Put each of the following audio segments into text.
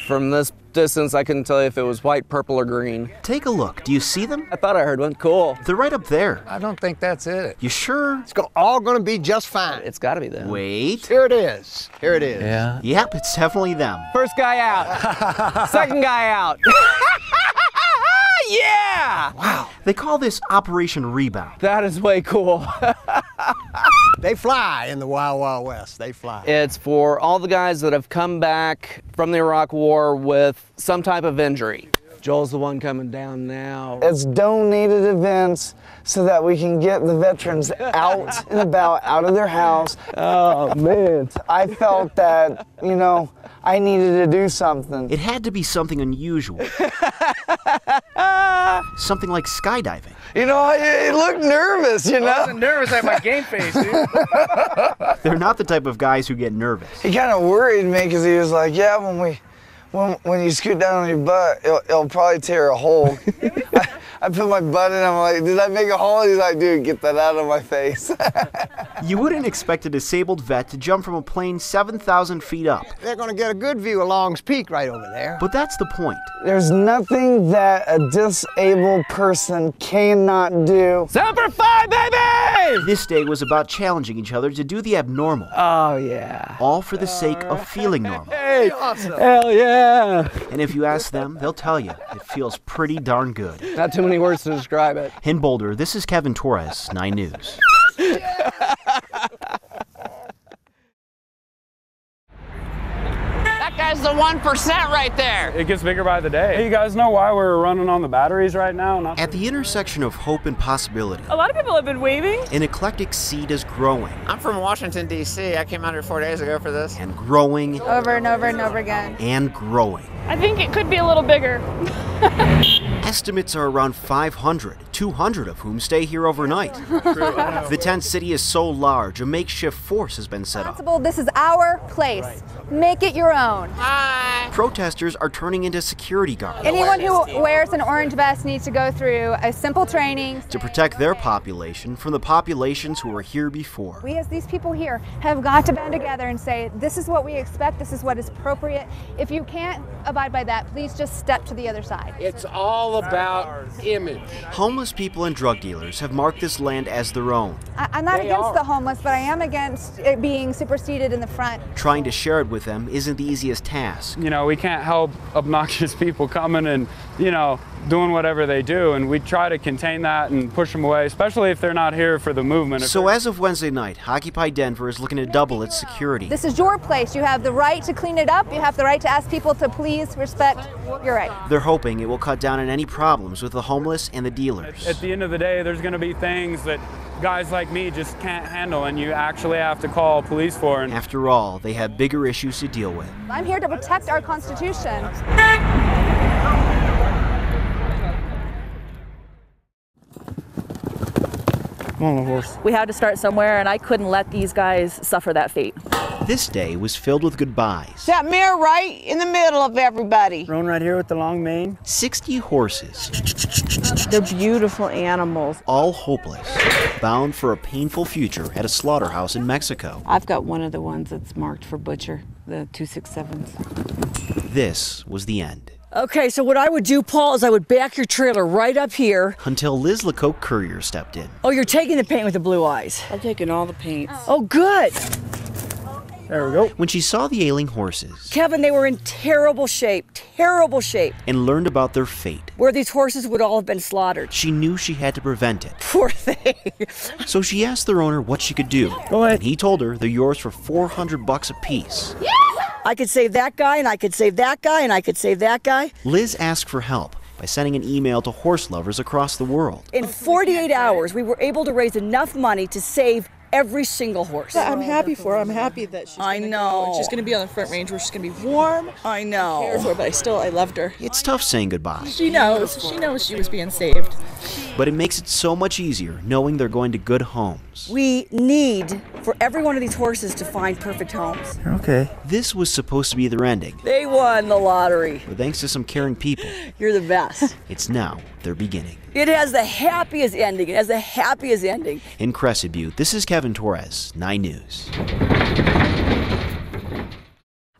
From this distance, I couldn't tell you if it was white, purple, or green. Take a look. Do you see them? I thought I heard one. Cool. They're right up there. I don't think that's it. You sure? It's all going to be just fine. It's got to be them. Wait. Here it is. Here it is. Yeah. Yep, it's definitely them. First guy out. Second guy out. Yeah! Wow. They call this Operation Rebound. That is way cool. They fly in the Wild Wild West. They fly. It's for all the guys that have come back from the Iraq War with some type of injury. Joel's the one coming down now. It's donated events so that we can get the veterans out and about, out of their house. Oh, man. I felt that, you know, I needed to do something. It had to be something unusual. Something like skydiving. You know, he looked nervous, you know? I wasn't nervous at my game face, dude. They're not the type of guys who get nervous. He kind of worried me because he was like, yeah, when you scoot down on your butt, it'll probably tear a hole. I put my butt in, I'm like, did I make a hole? He's like, dude, get that out of my face. You wouldn't expect a disabled vet to jump from a plane 7,000 feet up. They're going to get a good view of Long's Peak right over there. But that's the point. There's nothing that a disabled person cannot do. Semper Fi, baby! This day was about challenging each other to do the abnormal. Oh, yeah. All for the sake of feeling normal. Hey, Awesome. hell yeah. And if you ask them, they'll tell you it feels pretty darn good. Not too many words to describe it. In Boulder, this is Kevin Torres, 9 News. That guy's the 1% right there. It gets bigger by the day. Hey, you guys know why we're running on the batteries right now? At the intersection of hope and possibility, A lot of people have been waving. an eclectic seed is growing I'm from Washington, D.C. I came out here 4 days ago for this. and growing Over and over and over again. and growing. I think it could be a little bigger. Estimates are around 500, 200 of whom stay here overnight. The tent city is so large, a makeshift force has been set up. This is our place. Make it your own. Hi. Protesters are turning into security guards Anyone who wears an orange vest needs to go through a simple training. to protect their population from the populations who were here before. We as these people here have got to band together and say, this is what we expect, this is what is appropriate. If you can't abide by that, please just step to the other side. It's all about image. Homeless people and drug dealers have marked this land as their own, I'm not against the homeless, but I am against it being superseded in the front. Trying to share it with them isn't the easiest task. You know, we can't help obnoxious people coming and, you know, doing whatever they do, and we try to contain that and push them away, especially if they're not here for the movement. So as of Wednesday night, Occupy Denver is looking to double its security. This is your place. You have the right to clean it up. You have the right to ask people to please respect your right. They're hoping it will cut down on any problems with the homeless and the dealers. At the end of the day, there's going to be things that guys like me just can't handle, and you actually have to call police for. And after all, they have bigger issues to deal with. I'm here to protect our Constitution. We had to start somewhere, and I couldn't let these guys suffer that fate. This day was filled with goodbyes. That mirror right in the middle of everybody. Roan right here with the long mane. 60 horses. They're beautiful animals. All hopeless, bound for a painful future at a slaughterhouse in Mexico. I've got one of the ones that's marked for butcher, the 267s. This was the end. Okay, so what I would do, Paul, is I would back your trailer right up here. Until Liz Lecoq Courier stepped in. Oh, you're taking the paint with the blue eyes. I'm taking all the paints. Oh, good. There we go. When she saw the ailing horses Kevin, they were in terrible shape, and learned about their fate, where these horses would all have been slaughtered. she knew she had to prevent it. Poor thing. So she asked their owner what she could do. Go ahead. And he told her they're yours for $400 a piece. I could save that guy, and I could save that guy, and I could save that guy. Liz asked for help by sending an email to horse lovers across the world. In 48 hours, we were able to raise enough money to save every single horse. I'm happy for her. I'm happy that she's I gonna know. go. She's going to be on the front range where she's going to be warm. I know. Care for her, but I loved her. It's tough saying goodbye, She knows she was being saved. but it makes it so much easier knowing they're going to good homes. We need for every one of these horses to find perfect homes. Okay. This was supposed to be their ending, They won the lottery. but thanks to some caring people, You're the best. it's now their beginning. It has the happiest ending. It has the happiest ending. In Crescent Butte, this is Kevin Torres, 9 News.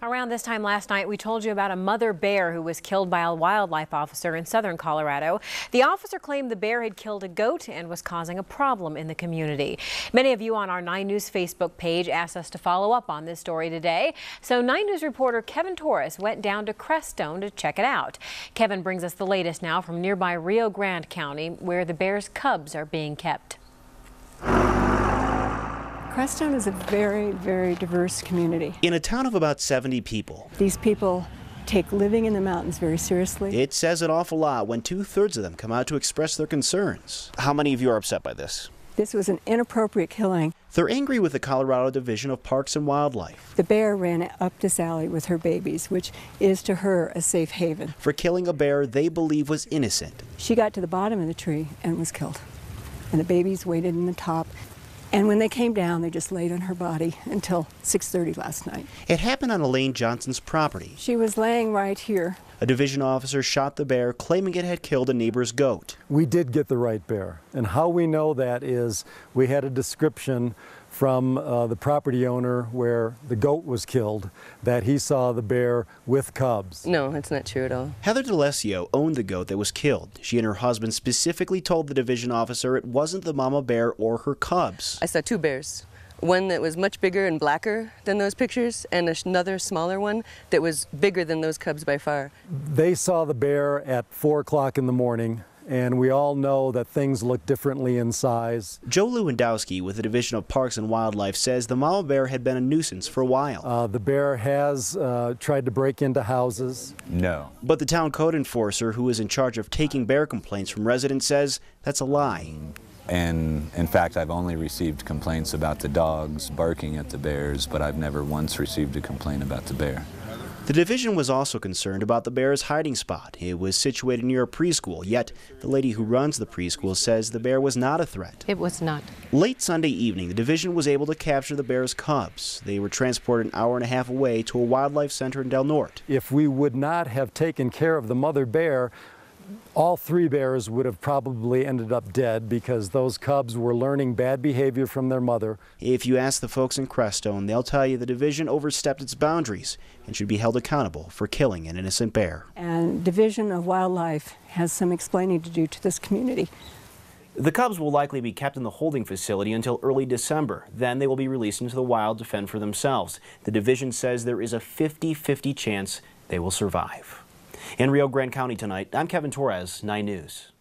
All right. around this time last night, we told you about a mother bear who was killed by a wildlife officer in southern Colorado. The officer claimed the bear had killed a goat and was causing a problem in the community. Many of you on our 9 News Facebook page asked us to follow up on this story today. So 9 News reporter Kevin Torres went down to Crestone to check it out. Kevin brings us the latest now from nearby Rio Grande County, where the bear's cubs are being kept. Crestone is a very, very diverse community. In a town of about 70 people. These people take living in the mountains very seriously. It says an awful lot when 2/3 of them come out to express their concerns. How many of you are upset by this? This was an inappropriate killing. They're angry with the Colorado Division of Parks and Wildlife. The bear ran up this alley with her babies, which is to her a safe haven. For killing a bear they believe was innocent. She got to the bottom of the tree and was killed. And the babies waited in the top. And when they came down, they just laid on her body until 6:30 last night. It happened on Elaine Johnson's property. She was laying right here. A division officer shot the bear, claiming it had killed a neighbor's goat. We did get the right bear. And how we know that is we had a description from the property owner where the goat was killed that he saw the bear with cubs. No, it's not true at all. Heather DeLessio owned the goat that was killed. She and her husband specifically told the division officer it wasn't the mama bear or her cubs. I saw 2 bears. One that was much bigger and blacker than those pictures, and another smaller one that was bigger than those cubs by far. They saw the bear at 4 o'clock in the morning. And we all know that things look differently in size. Joe Lewandowski with the Division of Parks and Wildlife says the mama bear had been a nuisance for a while. The bear has tried to break into houses. No. But the town code enforcer who is in charge of taking bear complaints from residents says that's a lie. And in fact, I've only received complaints about the dogs barking at the bears, but I've never once received a complaint about the bear. The division was also concerned about the bear's hiding spot. It was situated near a preschool, yet the lady who runs the preschool says the bear was not a threat. It was not. Late Sunday evening, the division was able to capture the bear's cubs. They were transported an hour and a half away to a wildlife center in Del Norte. If we would not have taken care of the mother bear, all 3 bears would have probably ended up dead because those cubs were learning bad behavior from their mother. If you ask the folks in Crestone, they'll tell you the division overstepped its boundaries and should be held accountable for killing an innocent bear. And Division of Wildlife has some explaining to do to this community. The cubs will likely be kept in the holding facility until early December. Then they will be released into the wild to fend for themselves. The division says there is a 50-50 chance they will survive. In Rio Grande County tonight, I'm Kevin Torres, 9 News.